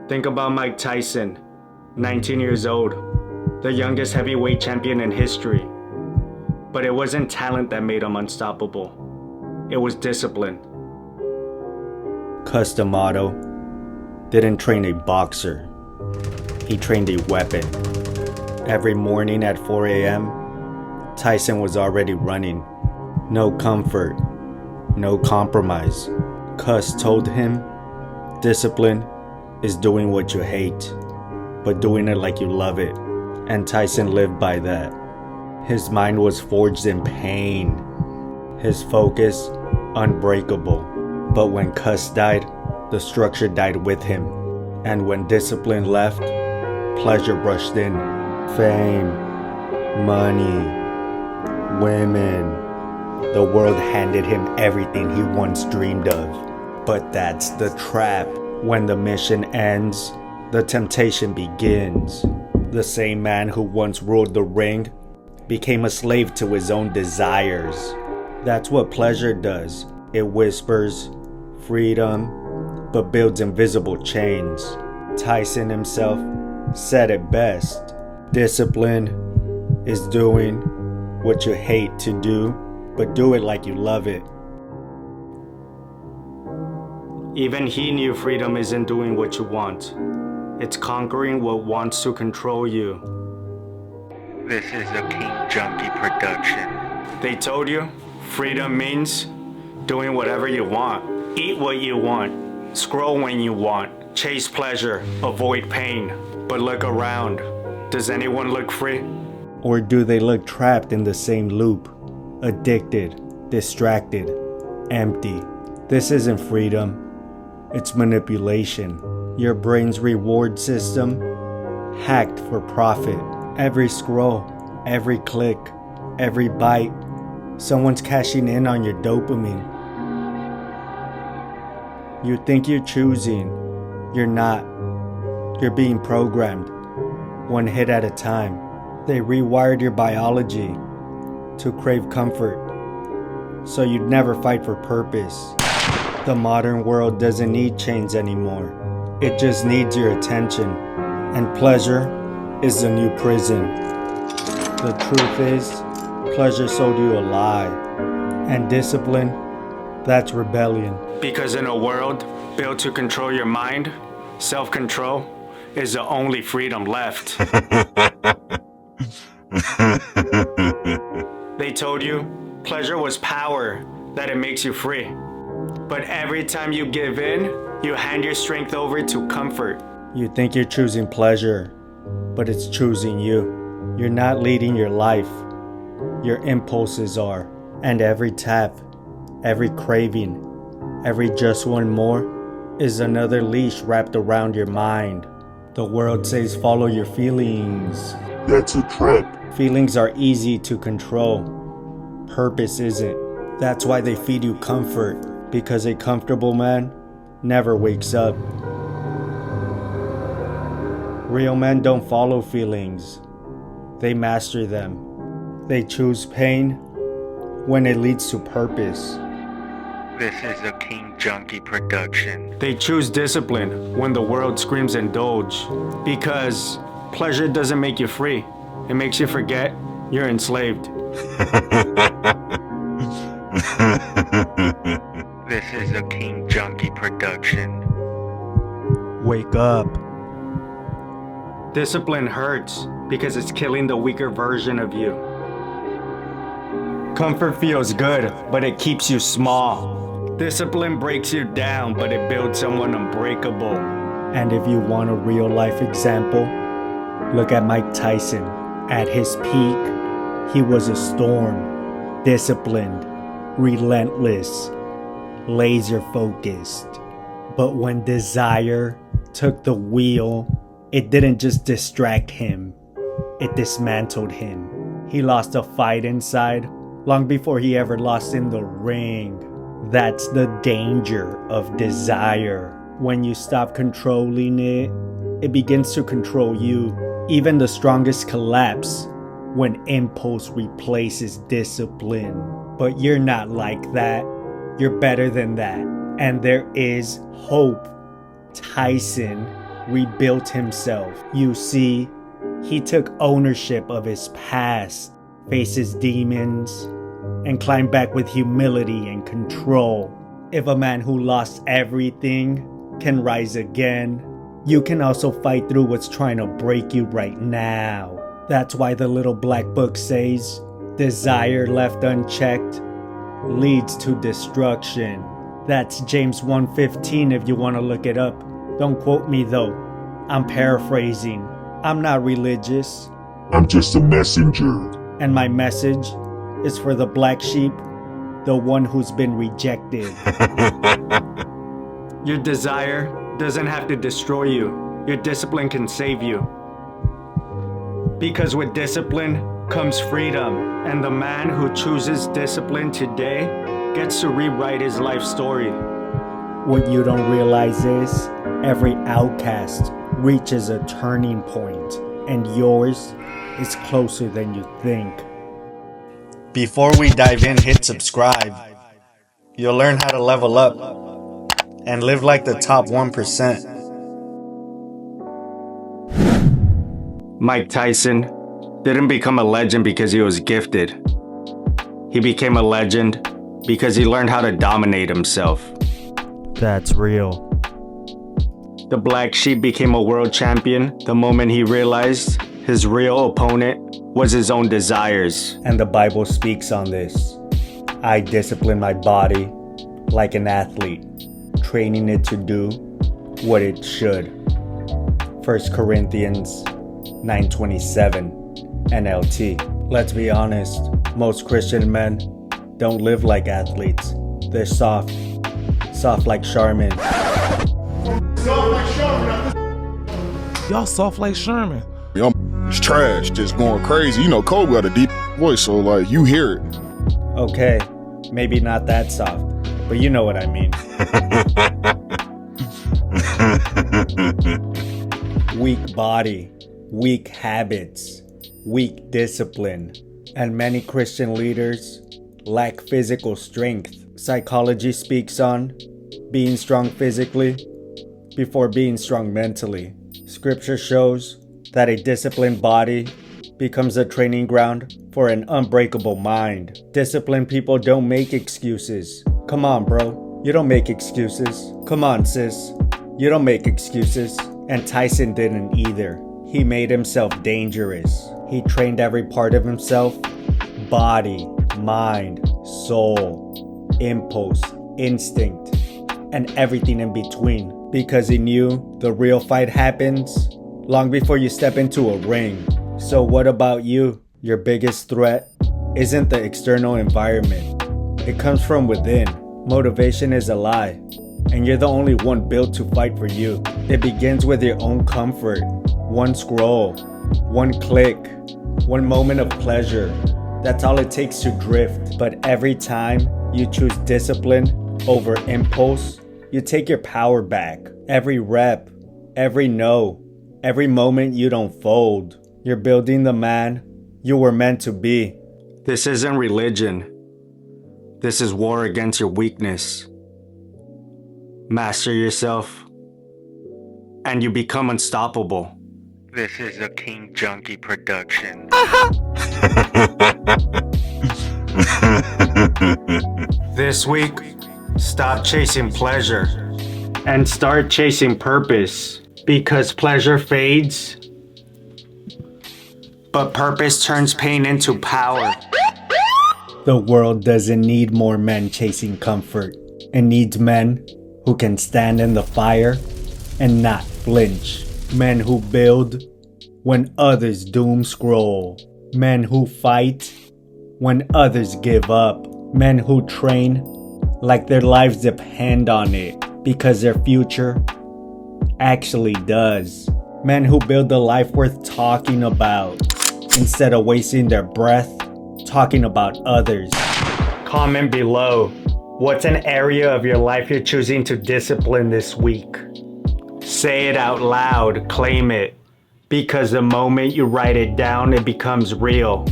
Think about Mike Tyson, 19 years old, the youngest heavyweight champion in history. But it wasn't talent that made him unstoppable. It was discipline. Cus D'Amato didn't train a boxer. He trained a weapon. Every morning at 4 a.m., Tyson was already running. No comfort, no compromise. Cus told him, discipline is doing what you hate, but doing it like you love it. And Tyson lived by that. His mind was forged in pain. His focus, unbreakable. But when Cus died, the structure died with him. And when discipline left, pleasure brushed in. Fame, money, women. The world handed him everything he once dreamed of. But that's the trap. When the mission ends, the temptation begins. The same man who once ruled the ring became a slave to his own desires. That's what pleasure does. It whispers freedom, but builds invisible chains. Tyson himself said it best. Discipline is doing what you hate to do, but do it like you love it. Even he knew freedom isn't doing what you want. It's conquering what wants to control you. This is a King Junkie production. They told you freedom means doing whatever you want, eat what you want, scroll when you want, chase pleasure, avoid pain. But look around. Does anyone look free? Or do they look trapped in the same loop? Addicted, distracted, empty. This isn't freedom. It's manipulation. Your brain's reward system hacked for profit. Every scroll, every click, every bite, someone's cashing in on your dopamine. You think you're choosing, you're not. You're being programmed, one hit at a time. They rewired your biology to crave comfort, so you'd never fight for purpose. The modern world doesn't need chains anymore. It just needs your attention. And pleasure is the new prison. The truth is, pleasure sold you a lie. And discipline, that's rebellion. Because in a world built to control your mind, self-control is the only freedom left. They told you pleasure was power, that it makes you free. But every time you give in, you hand your strength over to comfort. You think you're choosing pleasure, but it's choosing you. You're not leading your life. Your impulses are. And every tap, every craving, every just one more is another leash wrapped around your mind. The world says follow your feelings. That's a trap. Feelings are easy to control. Purpose isn't. That's why they feed you comfort. Because a comfortable man never wakes up. Real men don't follow feelings. They master them. They choose pain when it leads to purpose. This is a King Junkie production. They choose discipline when the world screams indulge. Because pleasure doesn't make you free. It makes you forget you're enslaved. This is a King Junkie production. Wake up. Discipline hurts because it's killing the weaker version of you. Comfort feels good, but it keeps you small. Discipline breaks you down, but it builds someone unbreakable. And if you want a real life example, look at Mike Tyson. At his peak, he was a storm. Disciplined, relentless, laser focused. But when desire took the wheel, it didn't just distract him, it dismantled him. He lost a fight inside long before he ever lost in the ring. That's the danger of desire. When you stop controlling it, it begins to control you. Even the strongest collapse when impulse replaces discipline. But you're not like that. You're better than that. And there is hope. Tyson rebuilt himself. You see, he took ownership of his past, faced his demons, and climbed back with humility and control. If a man who lost everything can rise again, you can also fight through what's trying to break you right now. That's why the little black book says, desire left unchecked leads to destruction. That's James 1:15 if you want to look it up. Don't quote me though. I'm paraphrasing. I'm not religious. I'm just a messenger. And my message is for the black sheep, the one who's been rejected. Your desire doesn't have to destroy you. Your discipline can save you. Because with discipline comes freedom, and the man who chooses discipline today gets to rewrite his life story. What you don't realize is, every outcast reaches a turning point, and yours is closer than you think. Before we dive in, hit subscribe. You'll learn how to level up and live like the top 1%. Mike Tyson didn't become a legend because he was gifted. He became a legend because he learned how to dominate himself. That's real. The black sheep became a world champion the moment he realized his real opponent was his own desires. And the Bible speaks on this. I discipline my body like an athlete, training it to do what it should. 1 Corinthians 9:27 NLT. Let's be honest, most Christian men don't live like athletes. They're soft like Charmin. Y'all soft like Sherman. Y'all it's trash, just going crazy. You know, Kobe got a deep voice, so like you hear it. Okay, maybe not that soft, but you know what I mean. Weak body, weak habits, weak discipline, and many Christian leaders lack physical strength. Psychology speaks on being strong physically before being strong mentally. Scripture shows that a disciplined body becomes a training ground for an unbreakable mind. Disciplined people don't make excuses. Come on, bro. You don't make excuses. Come on, sis. You don't make excuses. And Tyson didn't either. He made himself dangerous. He trained every part of himself: body, mind, soul, impulse, instinct, and everything in between. Because he knew the real fight happens long before you step into a ring. So what about you? Your biggest threat isn't the external environment. It comes from within. Motivation is a lie, and you're the only one built to fight for you. It begins with your own comfort. One scroll, one click, one moment of pleasure. That's all it takes to drift. But every time you choose discipline over impulse, you take your power back. Every rep, every no, every moment you don't fold, you're building the man you were meant to be. This isn't religion. This is war against your weakness. Master yourself, and you become unstoppable. This is a King Junkie production. This week, stop chasing pleasure and start chasing purpose. Because pleasure fades, but purpose turns pain into power. The world doesn't need more men chasing comfort. It needs men who can stand in the fire and not flinch. Men who build when others doom scroll. Men who fight when others give up. Men who train like their lives depend on it, because their future actually does. Men who build a life worth talking about instead of wasting their breath talking about others. Comment below, what's an area of your life you're choosing to discipline this week? Say it out loud, claim it, because the moment you write it down, it becomes real.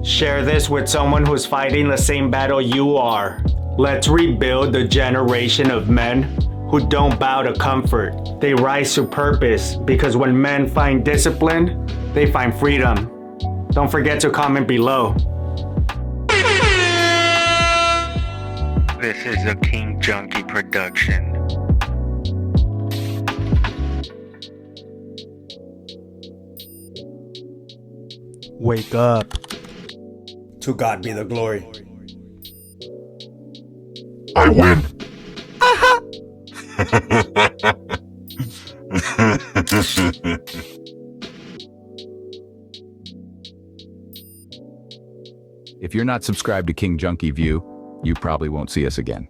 Share this with someone who's fighting the same battle you are. Let's rebuild the generation of men who don't bow to comfort. They rise to purpose, because when men find discipline, they find freedom. Don't forget to comment below. This is a King Junkie production. Wake up. To God be the glory. I win. If you're not subscribed to King Junkie View, you probably won't see us again.